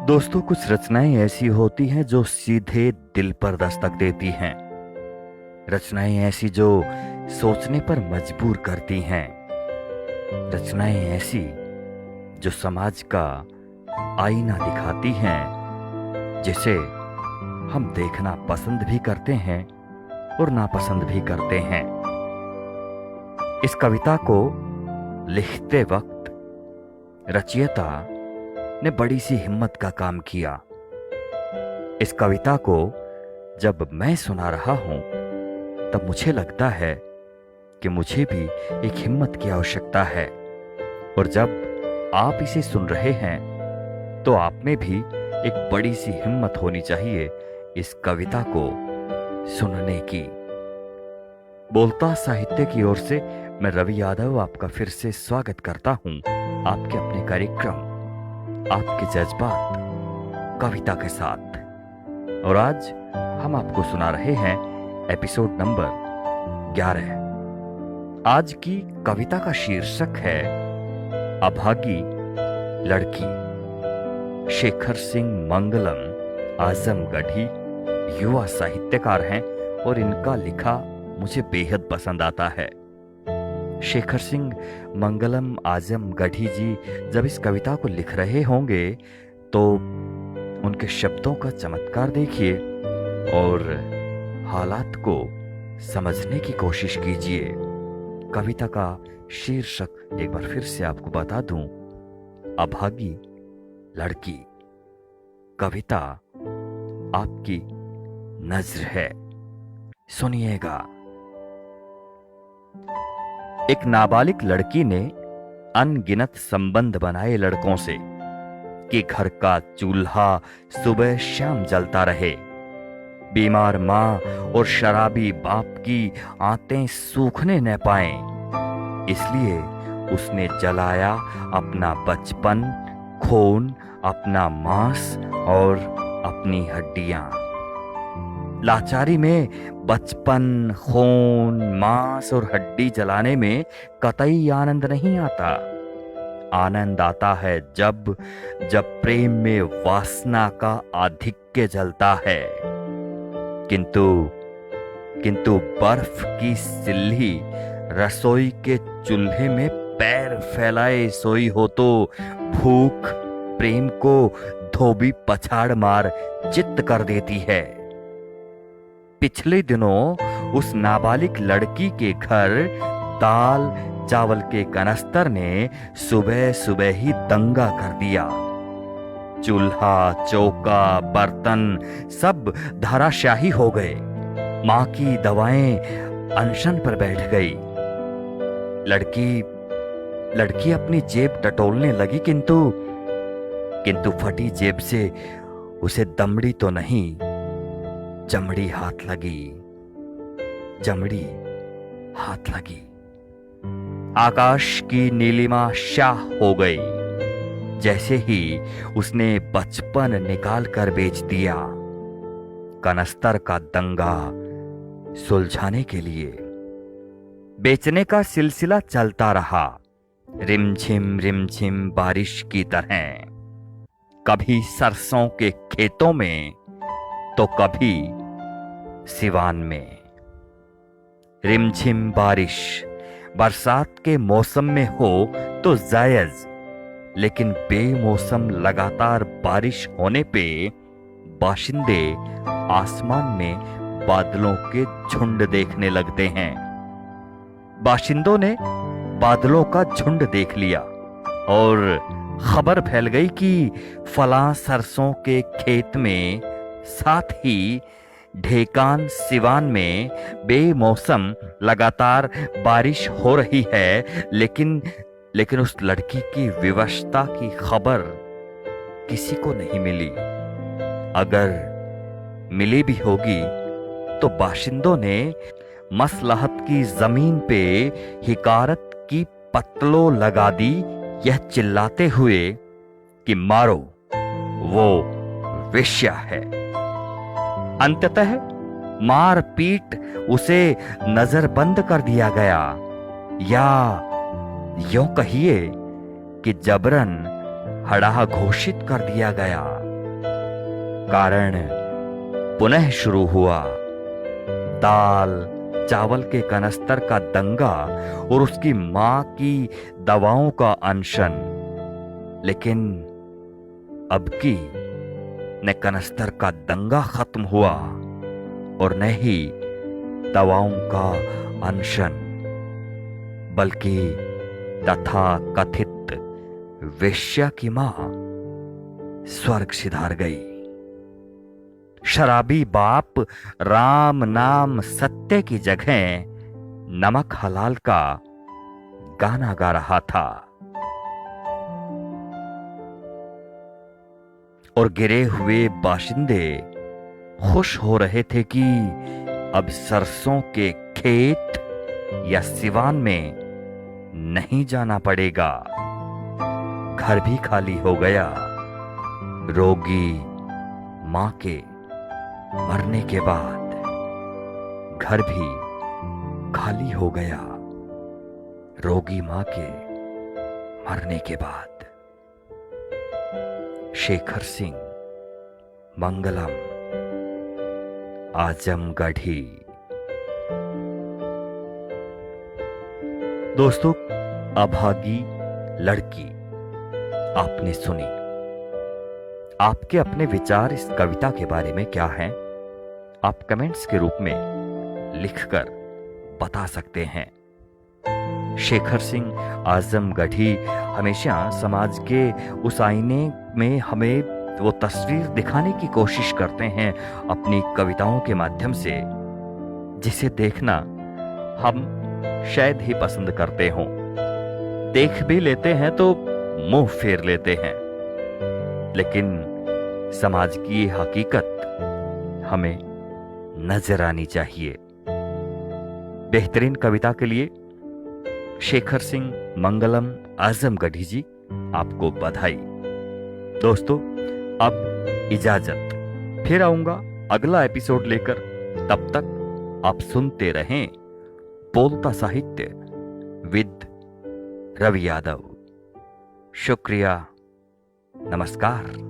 दोस्तों, कुछ रचनाएं ऐसी होती हैं जो सीधे दिल पर दस्तक देती हैं। रचनाएं ऐसी जो सोचने पर मजबूर करती हैं। रचनाएं ऐसी जो समाज का आईना दिखाती हैं, जिसे हम देखना पसंद भी करते हैं और नापसंद भी करते हैं। इस कविता को लिखते वक्त रचयिता ने बड़ी सी हिम्मत का काम किया। इस कविता को जब मैं सुना रहा हूं तब मुझे लगता है कि मुझे भी एक हिम्मत की आवश्यकता है, और जब आप इसे सुन रहे हैं तो आप में भी एक बड़ी सी हिम्मत होनी चाहिए इस कविता को सुनने की। बोलता साहित्य की ओर से मैं रवि यादव आपका फिर से स्वागत करता हूं आपके अपने कार्यक्रम आपके जज्बात कविता के साथ। और आज हम आपको सुना रहे हैं एपिसोड नंबर 11। आज की कविता का शीर्षक है अभागी लड़की। शेखर सिंह मंगलम आजमगढ़ी युवा साहित्यकार हैं और इनका लिखा मुझे बेहद पसंद आता है। शेखर सिंह मंगलम आजमगढ़ी जी जब इस कविता को लिख रहे होंगे तो उनके शब्दों का चमत्कार देखिए और हालात को समझने की कोशिश कीजिए। कविता का शीर्षक एक बार फिर से आपको बता दूं, अभागी लड़की। कविता आपकी नज्र है, सुनिएगा। एक नाबालिग लड़की ने अनगिनत संबंध बनाए लड़कों से कि घर का चूल्हा सुबह शाम जलता रहे, बीमार माँ और शराबी बाप की आंतें सूखने न पाएं। इसलिए उसने जलाया अपना बचपन, खून, अपना मांस और अपनी हड्डियां। लाचारी में बचपन, खून, मांस और हड्डी जलाने में कतई आनंद नहीं आता। आनंद आता है जब प्रेम में वासना का आधिक्य जलता है। किंतु बर्फ की सिल्ली रसोई के चूल्हे में पैर फैलाए सोई हो तो भूख प्रेम को धोबी पछाड़ मार चित्त कर देती है। पिछले दिनों उस नाबालिग लड़की के घर दाल चावल के कनस्तर ने सुबह सुबह ही दंगा कर दिया। चूल्हा, चौका, बर्तन सब धराशाही हो गए। मां की दवाएं अनशन पर बैठ गई। लड़की अपनी जेब टटोलने लगी, किंतु फटी जेब से उसे दमड़ी तो नहीं, चमड़ी हाथ लगी। आकाश की नीलिमा शाह हो गई जैसे ही उसने बचपन निकाल कर बेच दिया। कनस्तर का दंगा सुलझाने के लिए बेचने का सिलसिला चलता रहा, रिमझिम बारिश की तरह। कभी सरसों के खेतों में तो कभी सिवान में। रिमझिम बारिश बरसात के मौसम में हो तो जायज, लेकिन बेमौसम लगातार बारिश होने पे बाशिंदे आसमान में बादलों के झुंड देखने लगते हैं। बाशिंदों ने बादलों का झुंड देख लिया और खबर फैल गई कि फलां सरसों के खेत में, साथ ही ढेकान सिवान में बेमौसम लगातार बारिश हो रही है। लेकिन उस लड़की की विवशता की खबर किसी को नहीं मिली। अगर मिली भी होगी तो बाशिंदों ने मसलहत की जमीन पे हिकारत की पतलो लगा दी, यह चिल्लाते हुए कि मारो, वो वेश्या है। अंततः मार पीट उसे नजरबंद कर दिया गया, या यूं कहिए कि जबरन हड़ा घोषित कर दिया गया। कारण पुनः शुरू हुआ। दाल चावल के कनस्तर का दंगा और उसकी मां की दवाओं का अनशन। लेकिन अब की न कनस्तर का दंगा खत्म हुआ और न ही दवाओं का अनशन, बल्कि तथा कथित वेश्या की मां स्वर्ग सिधार गई। शराबी बाप राम नाम सत्य की जगह नमक हलाल का गाना गा रहा था और गिरे हुए बाशिंदे खुश हो रहे थे कि अब सरसों के खेत या सिवान में नहीं जाना पड़ेगा। घर भी खाली हो गया। रोगी मां के मरने के बाद घर भी खाली हो गया। रोगी मां के मरने के बाद। शेखर सिंह, मंगलम, आजमगढ़ी। दोस्तों, अभागी लड़की आपने सुनी। आपके अपने विचार इस कविता के बारे में क्या हैं? आप कमेंट्स के रूप में लिखकर बता सकते हैं। शेखर सिंह आजमगढ़ी हमेशा समाज के उस आईने में हमें वो तस्वीर दिखाने की कोशिश करते हैं अपनी कविताओं के माध्यम से, जिसे देखना हम शायद ही पसंद करते हों। देख भी लेते हैं तो मुंह फेर लेते हैं, लेकिन समाज की हकीकत हमें नजर आनी चाहिए। बेहतरीन कविता के लिए शेखर सिंह, मंगलम, आजमगढ़ी जी, आपको बधाई। दोस्तों, अब इजाजत। फिर आऊंगा अगला एपिसोड लेकर। तब तक आप सुनते रहें बोलता साहित्य विद रवि यादव। शुक्रिया, नमस्कार।